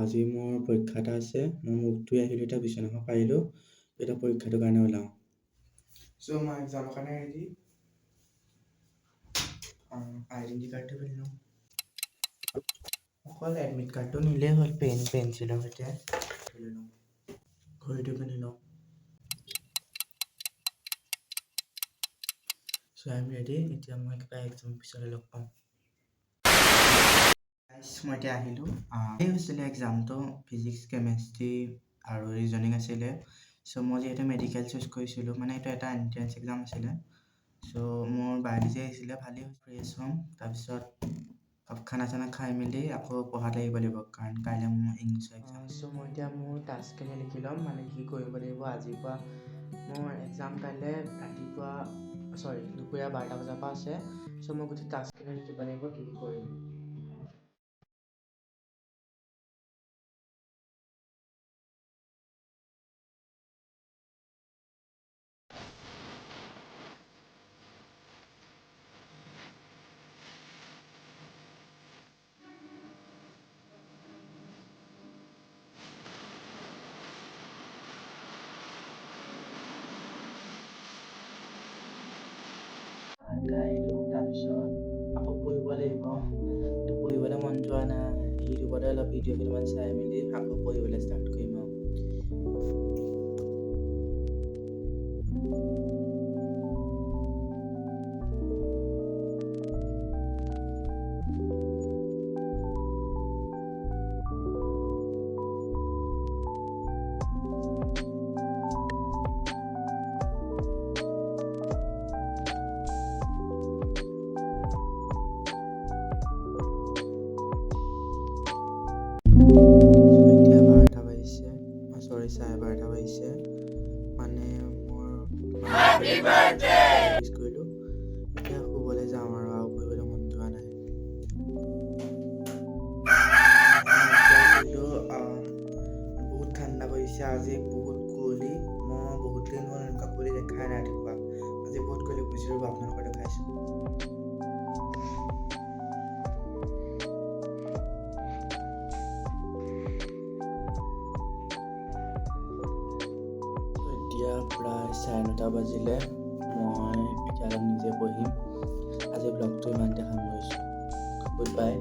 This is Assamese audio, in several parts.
আজি মোৰ পৰীক্ষা এটা আছে। মই মুখ ধুই আহিলোঁ, এতিয়া বিচনাখন পাৰিলোঁ। এতিয়া পৰীক্ষাটোৰ কাৰণে ওলাওঁ। মই এক্সামৰ কাৰণে ৰেডি। আইডেণ্টি কাৰ্ডটো পিন্ধি লওঁ। অকল এডমিট কাৰ্ডটো নিলেই হ'ল, পেন পেঞ্চিলৰ সৈতে লৈ লওঁ। ঘড়ীটো পিন্ধি লওঁ। I am ready. এতিয়া মই একেবাৰে এক্সামৰ পিছলৈ লগ পাম। মই এতিয়া আহিলোঁ। এই হৈছিলে এক্সামটো, ফিজিক্স, কেমেষ্ট্ৰি আৰু ৰিজনিং আছিলে। মই যিহেতু মেডিকেল চুজ কৰিছিলোঁ, মানে এইটো এটা এণ্ট্ৰেঞ্চ এক্সাম আছিলে। মোৰ বায়'লজি আহিছিলে, ভালেই ফ্ৰেছ হ'ম। তাৰপিছত খানা চানা খাই মেলি আকৌ পঢ়াত লাগিব কাৰণ কাইলৈ মোৰ ইংলিছৰ এক্সাম। মই এতিয়া মোৰ টাস্কখিনি লিখি ল'ম, মানে কি কৰিব লাগিব আজিৰ পৰা। মোৰ এক্সাম কাইলৈ দুপৰীয়া 12টা বজাৰ পৰা আছে। মই গোটেই টাস্কখিনি লিখিব লাগিব, কি কি কৰিম। তাৰপিছত আকৌ পঢ়িব লাগিব। পঢ়িবলৈ মন যোৱা নাই, ইউটিউবতে অলপ ভিডিঅ' কেইটামান চাই মেলি আকৌ পঢ়িবলৈ ষ্টাৰ্ট কৰিম আৰু। এতিয়া 12টা বাজিছে, চাৰে 12টা বাজিছে। মানে মোৰ মিছ কৰিলোঁ। এতিয়া শুবলৈ যাওঁ আৰু পঢ়িবলৈ মন যোৱা নাই। বহুত ঠাণ্ডা পৰিছে আজি, বহুত কুঁৱলী। মই বহুত দিন হ'ল এনেকুৱা কুঁৱলী দেখাই নাই ৰাতিপুৱা। আজি বহুত কুঁৱলী পৰিছে, ৰ'ব আপোনালোকক দেখাইছোঁ। এতিয়া প্ৰায় 9:30 বাজিলে। মই এতিয়া অলপ নিজে পঢ়িম। আজি ব্লগটো ইমানতে সামৰিছোঁ। গুড বাই,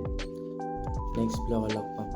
নেক্সট ব্লগত লগ পাম।